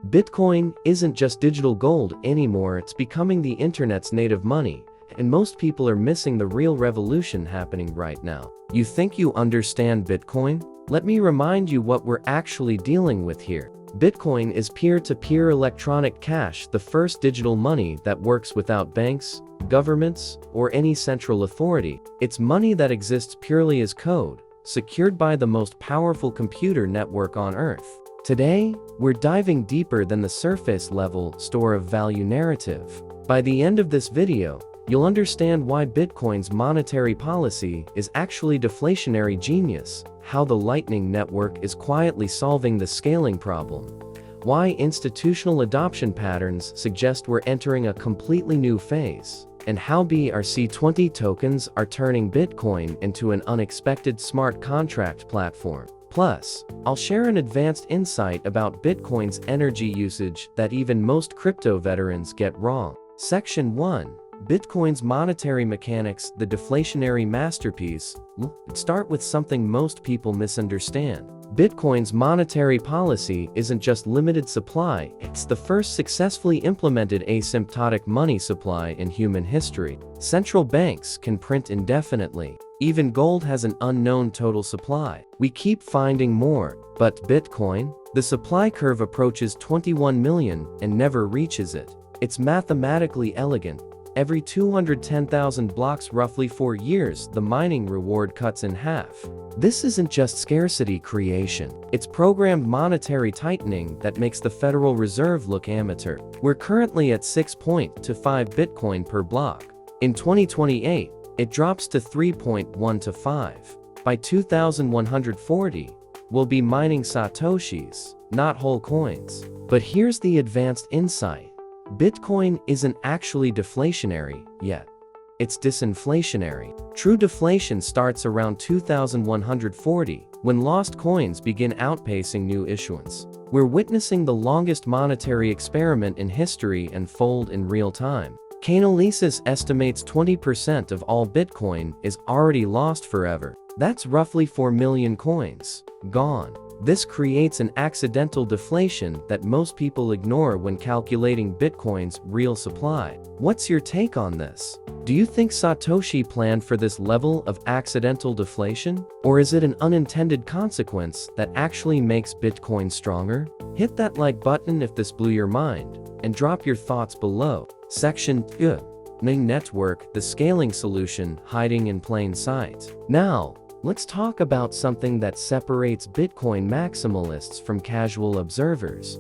Bitcoin isn't just digital gold anymore, it's becoming the internet's native money, and most people are missing the real revolution happening right now. You think you understand Bitcoin? Let me remind you what we're actually dealing with here. Bitcoin is peer-to-peer electronic cash, the first digital money that works without banks, governments, or any central authority. It's money that exists purely as code, secured by the most powerful computer network on Earth. Today, we're diving deeper than the surface-level store of value narrative. By the end of this video, you'll understand why Bitcoin's monetary policy is actually deflationary genius, how the Lightning Network is quietly solving the scaling problem, why institutional adoption patterns suggest we're entering a completely new phase, and how BRC20 tokens are turning Bitcoin into an unexpected smart contract platform. Plus, I'll share an advanced insight about Bitcoin's energy usage that even most crypto veterans get wrong. Section 1. Bitcoin's monetary mechanics, the deflationary masterpiece. Let's start with something most people misunderstand. Bitcoin's monetary policy isn't just limited supply, it's the first successfully implemented asymptotic money supply in human history. Central banks can print indefinitely. Even gold has an unknown total supply. We keep finding more, but Bitcoin? The supply curve approaches 21 million and never reaches it. It's mathematically elegant. Every 210,000 blocks, roughly 4 years, the mining reward cuts in half. This isn't just scarcity creation. It's programmed monetary tightening that makes the Federal Reserve look amateur. We're currently at 6.25 Bitcoin per block. In 2028, it drops to 3.1 to 5. By 2140, we'll be mining satoshis, not whole coins. But here's the advanced insight. Bitcoin isn't actually deflationary yet. It's disinflationary. True deflation starts around 2140, when lost coins begin outpacing new issuance. We're witnessing the longest monetary experiment in history unfold in real time. Chainalysis estimates 20% of all Bitcoin is already lost forever. That's roughly 4 million coins gone. This creates an accidental deflation that most people ignore when calculating Bitcoin's real supply. What's your take on this? Do you think Satoshi planned for this level of accidental deflation? Or is it an unintended consequence that actually makes Bitcoin stronger? Hit that like button if this blew your mind, and drop your thoughts below. Section 2. Lightning Network, the scaling solution hiding in plain sight. Now, let's talk about something that separates Bitcoin maximalists from casual observers.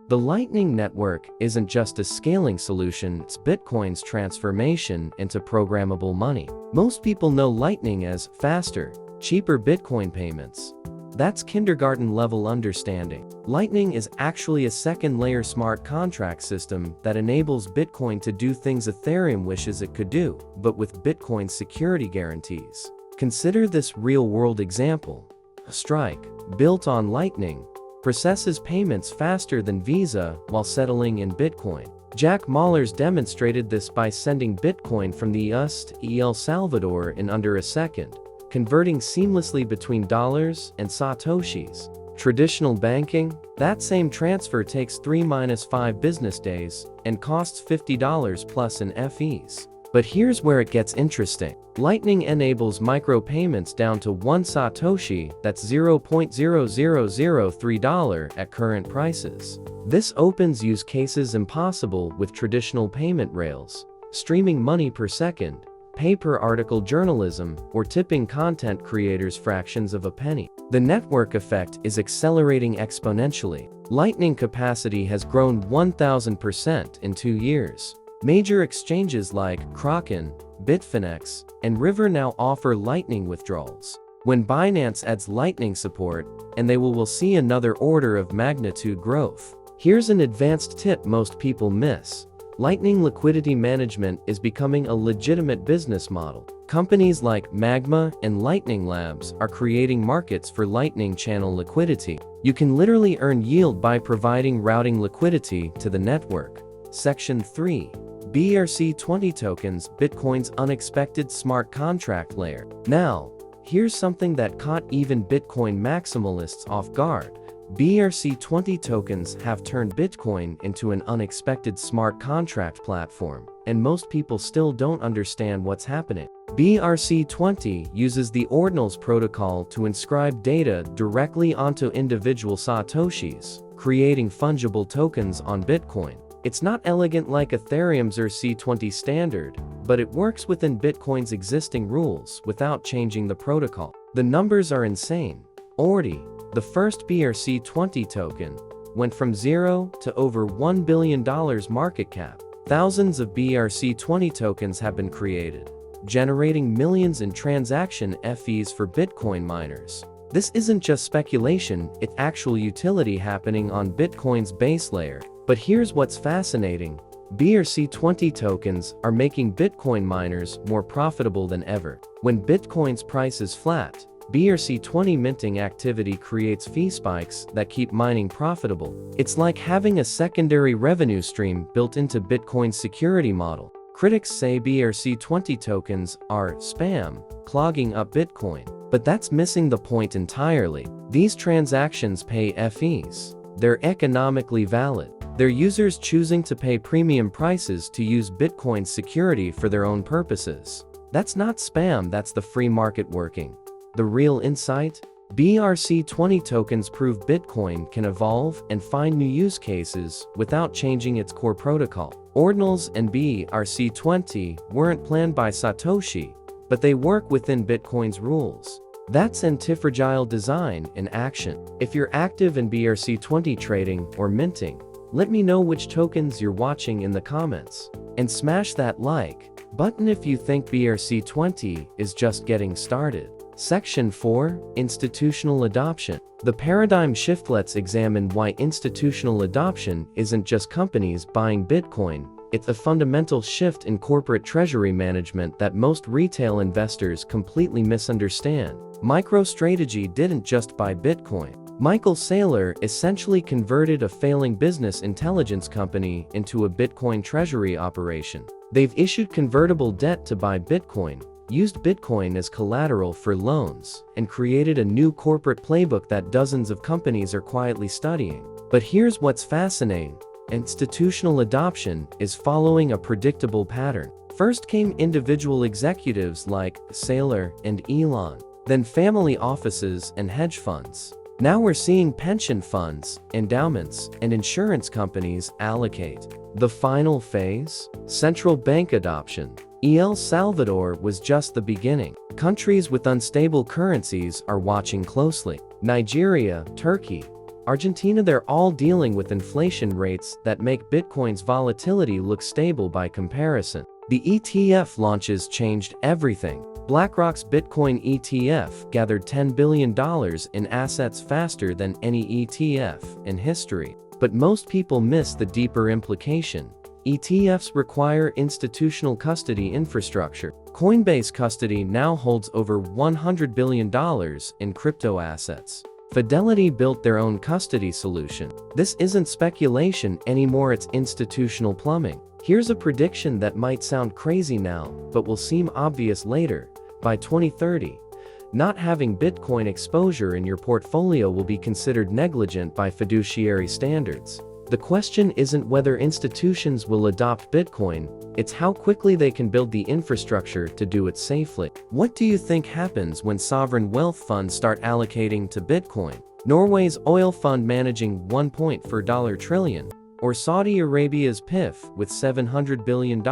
The Lightning Network isn't just a scaling solution, it's Bitcoin's transformation into programmable money. Most people know Lightning as faster, cheaper Bitcoin payments. That's kindergarten-level understanding. Lightning is actually a second-layer smart contract system that enables Bitcoin to do things Ethereum wishes it could do, but with Bitcoin's security guarantees. Consider this real-world example. Strike, built on Lightning, processes payments faster than Visa while settling in Bitcoin. Jack Mallers demonstrated this by sending Bitcoin from the US to El Salvador in under a second, converting seamlessly between dollars and satoshis. Traditional banking? That same transfer takes 3-5 business days and costs $50 plus in fees. But here's where it gets interesting. Lightning enables micropayments down to 1 Satoshi, that's $0.0003 at current prices. This opens use cases impossible with traditional payment rails, streaming money per second, pay-per-article journalism, or tipping content creators fractions of a penny. The network effect is accelerating exponentially. Lightning capacity has grown 1,000% in 2 years. Major exchanges like Kraken, Bitfinex, and River now offer Lightning withdrawals. When Binance adds Lightning support, and they will see another order of magnitude growth. Here's an advanced tip most people miss. Lightning liquidity management is becoming a legitimate business model. Companies like Magma and Lightning Labs are creating markets for Lightning channel liquidity. You can literally earn yield by providing routing liquidity to the network. Section 3. BRC20 tokens, Bitcoin's unexpected smart contract layer. Now, here's something that caught even Bitcoin maximalists off guard. BRC20 tokens have turned Bitcoin into an unexpected smart contract platform, and most people still don't understand what's happening. BRC20 uses the Ordinals protocol to inscribe data directly onto individual Satoshis, creating fungible tokens on Bitcoin. It's not elegant like Ethereum's ERC20 standard, but it works within Bitcoin's existing rules without changing the protocol. The numbers are insane. Already, the first BRC20 token went from 0 to over $1 billion market cap. Thousands of BRC20 tokens have been created, generating millions in transaction fees for Bitcoin miners. This isn't just speculation, it's actual utility happening on Bitcoin's base layer. But here's what's fascinating. BRC20 tokens are making Bitcoin miners more profitable than ever. When Bitcoin's price is flat, BRC20 minting activity creates fee spikes that keep mining profitable. It's like having a secondary revenue stream built into Bitcoin's security model. Critics say BRC20 tokens are spam, clogging up Bitcoin. But that's missing the point entirely. These transactions pay fees. They're economically valid. They're users choosing to pay premium prices to use Bitcoin's security for their own purposes. That's not spam, that's the free market working. The real insight? BRC20 tokens prove Bitcoin can evolve and find new use cases without changing its core protocol. Ordinals and BRC20 weren't planned by Satoshi, but they work within Bitcoin's rules. That's anti-fragile design in action. If you're active in BRC20 trading or minting, let me know which tokens you're watching in the comments. And smash that like button if you think BRC20 is just getting started. Section 4. Institutional Adoption. The paradigm shift. Let's examine why institutional adoption isn't just companies buying Bitcoin. It's a fundamental shift in corporate treasury management that most retail investors completely misunderstand. MicroStrategy didn't just buy Bitcoin. Michael Saylor essentially converted a failing business intelligence company into a Bitcoin treasury operation. They've issued convertible debt to buy Bitcoin, used Bitcoin as collateral for loans, and created a new corporate playbook that dozens of companies are quietly studying. But here's what's fascinating. Institutional adoption is following a predictable pattern. First came individual executives like Saylor and Elon, then family offices and hedge funds. Now we're seeing pension funds, endowments, and insurance companies allocate. The final phase? Central bank adoption. El Salvador was just the beginning. Countries with unstable currencies are watching closely. Nigeria, Turkey, Argentina, they're all dealing with inflation rates that make Bitcoin's volatility look stable by comparison. The ETF launches changed everything. BlackRock's Bitcoin ETF gathered $10 billion in assets faster than any ETF in history. But most people miss the deeper implication. ETFs require institutional custody infrastructure. Coinbase Custody now holds over $100 billion in crypto assets. Fidelity built their own custody solution. This isn't speculation anymore, it's institutional plumbing. Here's a prediction that might sound crazy now, but will seem obvious later. By 2030, not having Bitcoin exposure in your portfolio will be considered negligent by fiduciary standards. The question isn't whether institutions will adopt Bitcoin, it's how quickly they can build the infrastructure to do it safely. What do you think happens when sovereign wealth funds start allocating to Bitcoin? Norway's oil fund managing $1.4 trillion, or Saudi Arabia's PIF with $700 billion?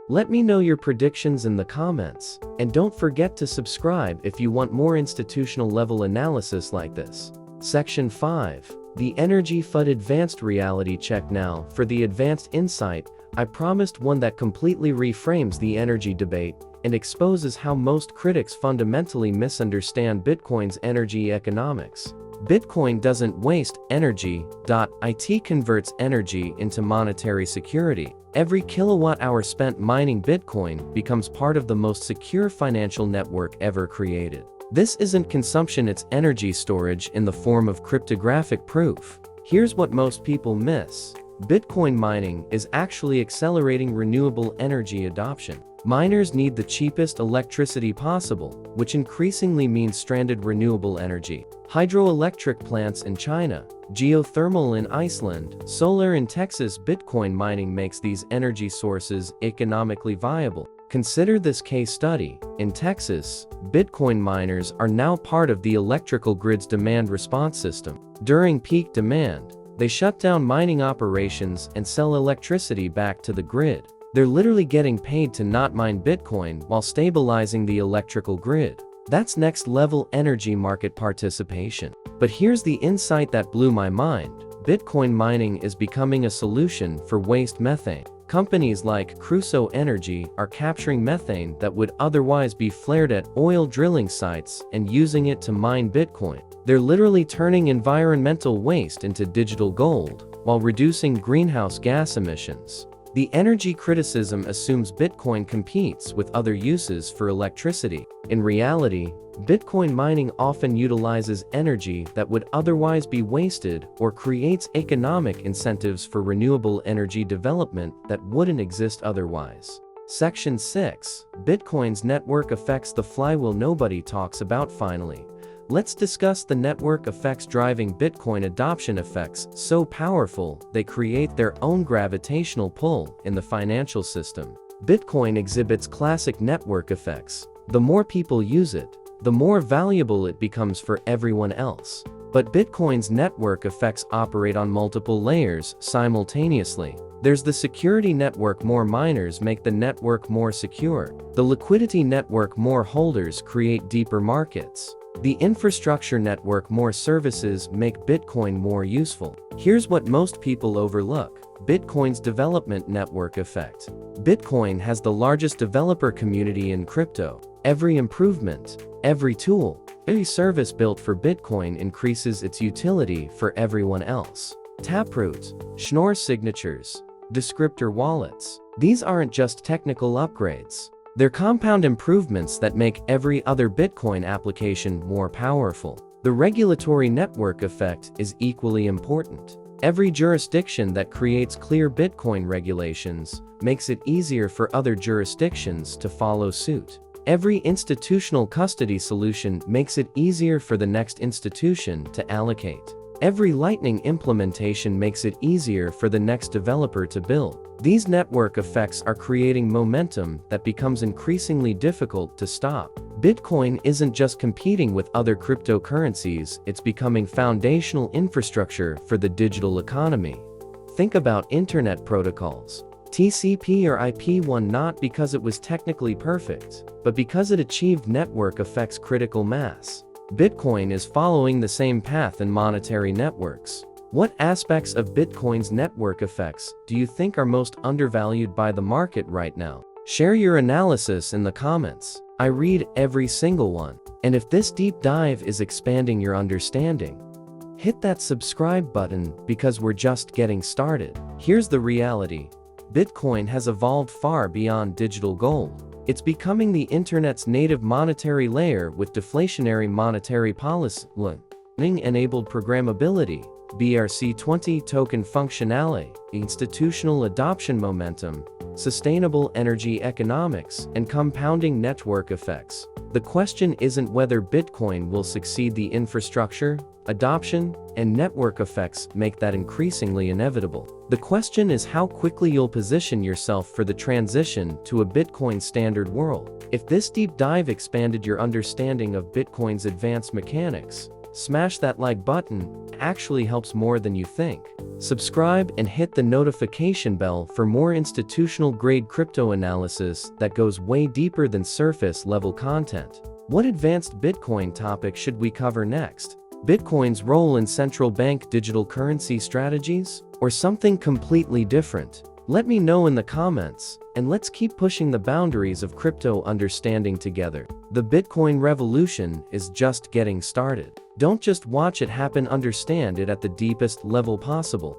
Let me know your predictions in the comments, and don't forget to subscribe if you want more institutional level analysis like this. Section 5. The Energy FUD Advanced Reality Check. Now, for the advanced insight, I promised one that completely reframes the energy debate and exposes how most critics fundamentally misunderstand Bitcoin's energy economics. Bitcoin doesn't waste energy. It converts energy into monetary security. Every kilowatt hour spent mining Bitcoin becomes part of the most secure financial network ever created. This isn't consumption, it's energy storage in the form of cryptographic proof. Here's what most people miss. Bitcoin mining is actually accelerating renewable energy adoption. Miners need the cheapest electricity possible, which increasingly means stranded renewable energy. Hydroelectric plants in China, geothermal in Iceland, solar in Texas. Bitcoin mining makes these energy sources economically viable. Consider this case study. In Texas, Bitcoin miners are now part of the electrical grid's demand response system. During peak demand, they shut down mining operations and sell electricity back to the grid. They're literally getting paid to not mine Bitcoin while stabilizing the electrical grid. That's next-level energy market participation. But here's the insight that blew my mind. Bitcoin mining is becoming a solution for waste methane. Companies like Crusoe Energy are capturing methane that would otherwise be flared at oil drilling sites and using it to mine Bitcoin. They're literally turning environmental waste into digital gold while reducing greenhouse gas emissions. The energy criticism assumes Bitcoin competes with other uses for electricity. In reality, Bitcoin mining often utilizes energy that would otherwise be wasted or creates economic incentives for renewable energy development that wouldn't exist otherwise. Section 6. Bitcoin's network effects. The flywheel nobody talks about. Finally, let's discuss the network effects driving Bitcoin adoption. Effects so powerful they create their own gravitational pull in the financial system. Bitcoin exhibits classic network effects. The more people use it, the more valuable it becomes for everyone else. But Bitcoin's network effects operate on multiple layers simultaneously. There's the security network. More miners make the network more secure. The liquidity network. More holders create deeper markets. The infrastructure network. More services make Bitcoin more useful. Here's what most people overlook. Bitcoin's development network effect. Bitcoin has the largest developer community in crypto. Every improvement, every tool, every service built for Bitcoin increases its utility for everyone else. Taproot, Schnorr signatures, descriptor wallets. These aren't just technical upgrades. They're compound improvements that make every other Bitcoin application more powerful. The regulatory network effect is equally important. Every jurisdiction that creates clear Bitcoin regulations makes it easier for other jurisdictions to follow suit. Every institutional custody solution makes it easier for the next institution to allocate. Every Lightning implementation makes it easier for the next developer to build. These network effects are creating momentum that becomes increasingly difficult to stop. Bitcoin isn't just competing with other cryptocurrencies, it's becoming foundational infrastructure for the digital economy. Think about internet protocols. TCP or IP won not because it was technically perfect, but because it achieved network effects critical mass. Bitcoin is following the same path in monetary networks. What aspects of Bitcoin's network effects do you think are most undervalued by the market right now? Share your analysis in the comments. I read every single one. And if this deep dive is expanding your understanding, hit that subscribe button because we're just getting started. Here's the reality. Bitcoin has evolved far beyond digital gold. It's becoming the internet's native monetary layer with deflationary monetary policy, enabled programmability, BRC20 token functionality, institutional adoption momentum, sustainable energy economics, and compounding network effects. The question isn't whether Bitcoin will succeed. The infrastructure, adoption, and network effects make that increasingly inevitable. The question is how quickly you'll position yourself for the transition to a Bitcoin standard world. If this deep dive expanded your understanding of Bitcoin's advanced mechanics, smash that like button. It actually helps more than you think. Subscribe and hit the notification bell for more institutional-grade crypto analysis that goes way deeper than surface-level content. What advanced Bitcoin topic should we cover next? Bitcoin's role in central bank digital currency strategies? Or something completely different? Let me know in the comments, and let's keep pushing the boundaries of crypto understanding together. The Bitcoin revolution is just getting started. Don't just watch it happen, understand it at the deepest level possible.